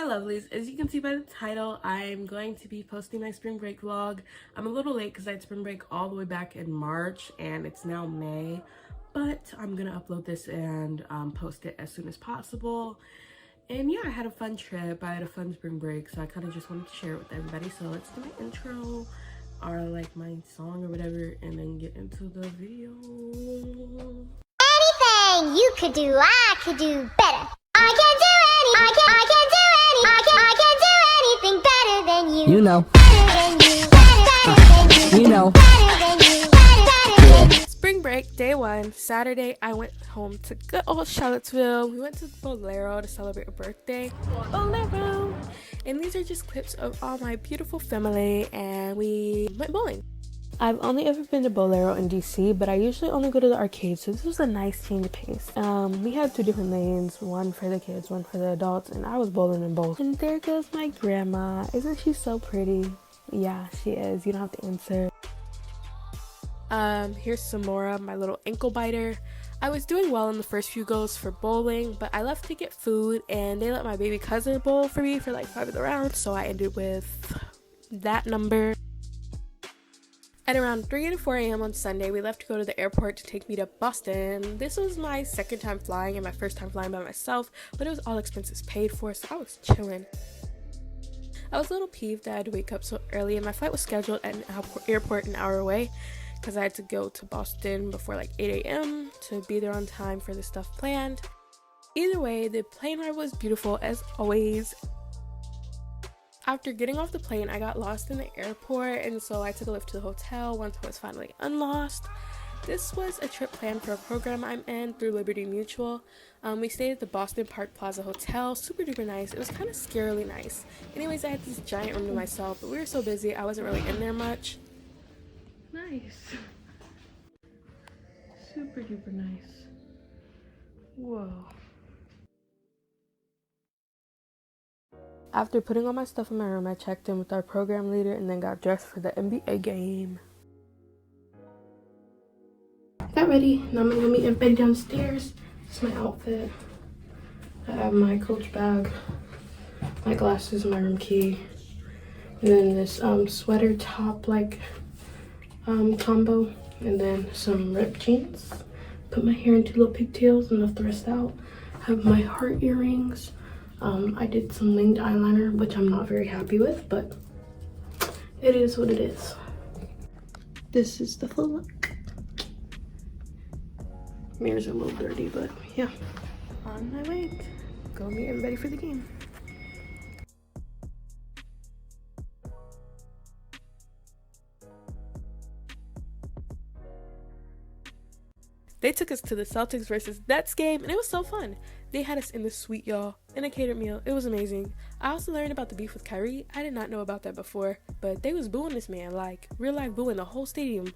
lovelies, as you can see by the title, I'm going to be posting my spring break vlog. I'm a little late because I had spring break all the way back in March and it's now May, but I'm gonna upload this and post it as soon as possible. And yeah, I had a fun trip. I had a fun spring break, so I kind of just wanted to share it with everybody. So let's do my intro or like my song or whatever and then get into the video. Anything you could do, I could do better. I can do anything better than you. You know. Better than you. You know. Better than you. Better than you. Spring break, day one, Saturday, I went home to good old Charlottesville. We went to Bolero to celebrate a birthday. Bolero! And these are just clips of all my beautiful family, and we went bowling. I've only ever been to Bolero in DC, but I usually only go to the arcade, so this was a nice change of pace. We had two different lanes, one for the kids, one for the adults, and I was bowling in both. And there goes my grandma. Isn't she so pretty? Yeah, she is. You don't have to answer. Here's Samora, my little ankle biter. I was doing well in the first few goes for bowling, but I left to get food, and they let my baby cousin bowl for me for like 5 of the rounds, so I ended with that number. At around 3 to 4 a.m. on Sunday, we left to go to the airport to take me to Boston. This was my second time flying and my first time flying by myself, but it was all expenses paid for, so I was chilling. I was a little peeved that I had to wake up so early, and my flight was scheduled at an airport an hour away because I had to go to Boston before like 8 a.m. to be there on time for the stuff planned. Either way, the plane ride was beautiful as always. After getting off the plane, I got lost in the airport, and so I took a lift to the hotel once I was finally unlost. This was a trip planned for a program I'm in through Liberty Mutual. We stayed at the Boston Park Plaza Hotel, super duper nice. It was kind of scarily nice. Anyways, I had this giant room to myself, but we were so busy I wasn't really in there much. Nice. Super duper nice. Whoa. After putting all my stuff in my room, I checked in with our program leader and then got dressed for the NBA game. Got ready. Now I'm gonna go meet everybody downstairs. This is my outfit. I have my Coach bag, my glasses, my room key, and then this sweater top like combo, and then some ripped jeans. Put my hair into little pigtails and left the rest out. Have my heart earrings. I did some winged eyeliner, which I'm not very happy with, but it is what it is. This is the full look. Mirrors are a little dirty, but yeah. On my way to go meet everybody for the game. They took us to the Celtics versus Nets game, and it was so fun. They had us in the suite, y'all, and a catered meal. It was amazing. I also learned about the beef with Kyrie. I did not know about that before, but they was booing this man, like real life booing the whole stadium.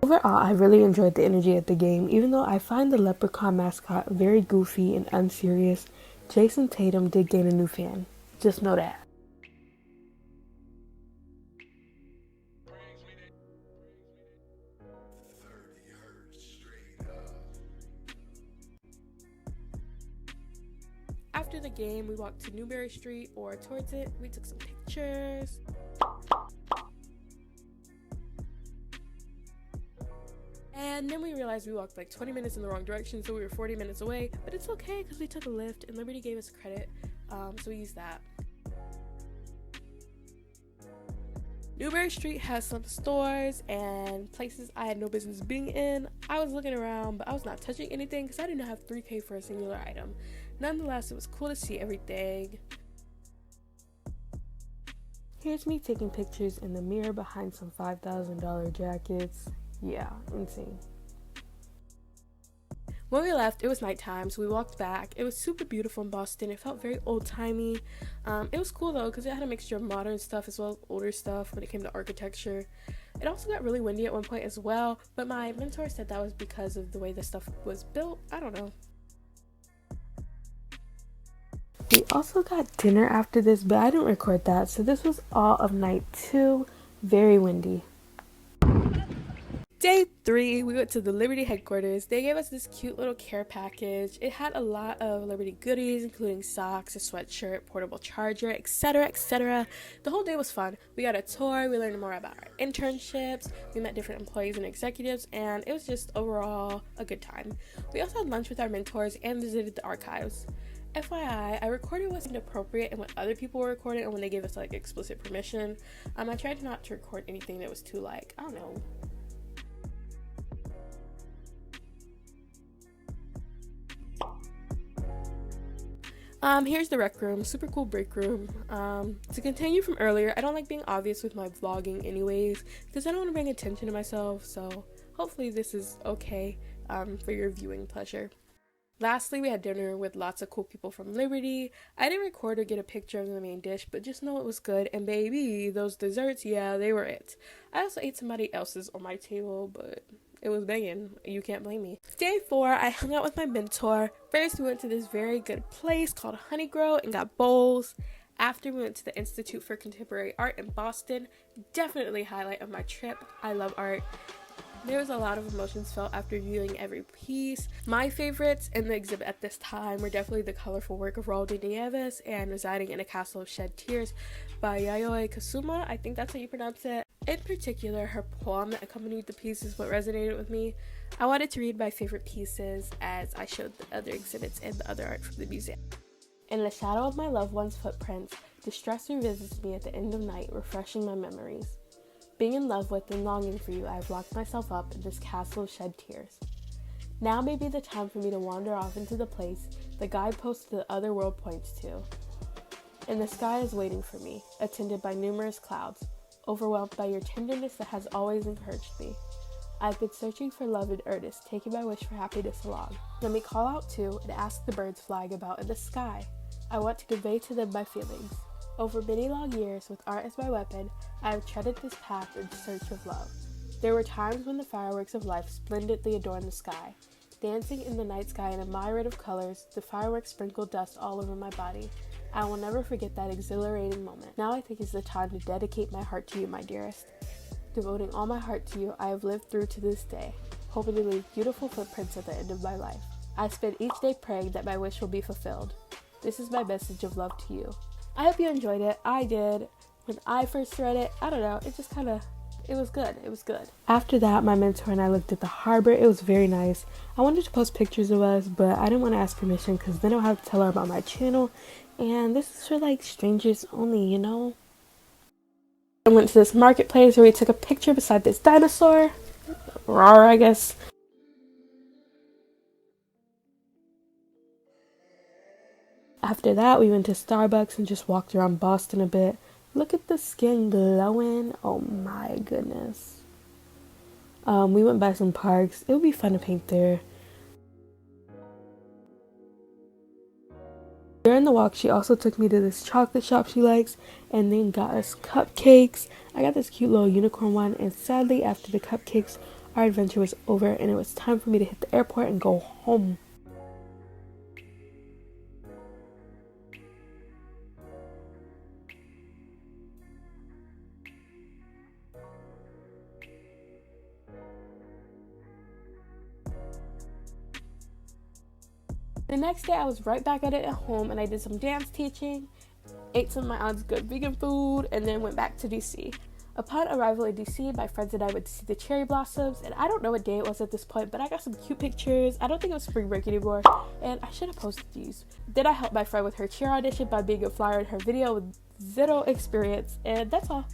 Overall, I really enjoyed the energy at the game. Even though I find the Leprechaun mascot very goofy and unserious, Jason Tatum did gain a new fan. Just know that. After the game, we walked to Newberry Street or towards it. We took some pictures. And then we realized we walked like 20 minutes in the wrong direction, so we were 40 minutes away. But it's okay because we took a lift and Liberty gave us credit, so we used that. Newberry Street has some stores and places I had no business being in. I was looking around, but I was not touching anything because I did not have $3K for a singular item. Nonetheless, it was cool to see everything. Here's me taking pictures in the mirror behind some $5,000 jackets. Yeah, insane. When we left, it was nighttime, so we walked back. It was super beautiful in Boston. It felt very old-timey. It was cool, though, because it had a mixture of modern stuff as well as older stuff when it came to architecture. It also got really windy at one point as well, but my mentor said that was because of the way the stuff was built. I don't know. We also got dinner after this, but I didn't record that, so this was all of night 2. Very windy. Day 3, we went to the Liberty headquarters. They gave us this cute little care package. It had a lot of Liberty goodies, including socks, a sweatshirt, portable charger, etc., etc. The whole day was fun. We got a tour, we learned more about our internships, we met different employees and executives, and it was just overall a good time. We also had lunch with our mentors and visited the archives. FYI, I recorded what's inappropriate and what other people were recording and when they gave us like explicit permission. I tried not to record anything that was too like, I don't know. Here's the rec room, super cool break room. To continue from earlier, I don't like being obvious with my vlogging anyways, because I don't want to bring attention to myself, so hopefully this is okay, for your viewing pleasure. Lastly, we had dinner with lots of cool people from Liberty. I didn't record or get a picture of the main dish, but just know it was good, and baby, those desserts, yeah, they were it. I also ate somebody else's on my table, but it was banging. You can't blame me. Day 4, I hung out with my mentor. First, we went to this very good place called Honey Grow and got bowls. After, we went to the Institute for Contemporary Art in Boston. Definitely highlight of my trip. I love art. There was a lot of emotions felt after viewing every piece. My favorites in the exhibit at this time were definitely the colorful work of Raul de Nieves and Residing in a Castle of Shed Tears by Yayoi Kusama. I think that's how you pronounce it. In particular, her poem that accompanied the piece is what resonated with me. I wanted to read my favorite pieces as I showed the other exhibits and the other art from the museum. In the shadow of my loved one's footprints, distress revisits me at the end of night, refreshing my memories. Being in love with and longing for you, I have locked myself up in this castle of shed tears. Now may be the time for me to wander off into the place the guidepost to the other world points to. And the sky is waiting for me, attended by numerous clouds, overwhelmed by your tenderness that has always encouraged me. I've been searching for love in earnest, taking my wish for happiness along. Let me call out to and ask the birds flying about in the sky. I want to convey to them my feelings. Over many long years, with art as my weapon, I have treaded this path in search of love. There were times when the fireworks of life splendidly adorned the sky. Dancing in the night sky in a myriad of colors, the fireworks sprinkled dust all over my body. I will never forget that exhilarating moment. Now I think is the time to dedicate my heart to you, my dearest. Devoting all my heart to you, I have lived through to this day, hoping to leave beautiful footprints at the end of my life. I spend each day praying that my wish will be fulfilled. This is my message of love to you. I hope you enjoyed it. I did. When I first read it, I don't know, it was good. It was good. After that, my mentor and I looked at the harbor. It was very nice. I wanted to post pictures of us, but I didn't want to ask permission because then I'll have to tell her about my channel. And this is for like strangers only, you know? I went to this marketplace where we took a picture beside this dinosaur. Rawr, I guess. After that, we went to Starbucks and just walked around Boston a bit. Look at the skin glowing. Oh my goodness. We went by some parks. It would be fun to paint there. During the walk, she also took me to this chocolate shop she likes and then got us cupcakes. I got this cute little unicorn one, and sadly, after the cupcakes, our adventure was over and it was time for me to hit the airport and go home. The next day, I was right back at it at home, and I did some dance teaching, ate some of my aunt's good vegan food, and then went back to DC. Upon arrival in DC, my friends and I went to see the cherry blossoms, and I don't know what day it was at this point, but I got some cute pictures. I don't think it was spring break anymore, and I should have posted these. Then I helped my friend with her cheer audition by being a flyer in her video with zero experience, and that's all.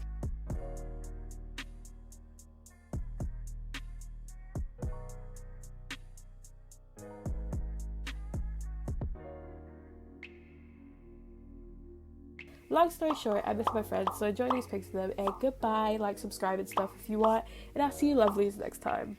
Long story short, I miss my friends, so enjoy these pics of them, and goodbye, like, subscribe, and stuff if you want, and I'll see you lovelies next time.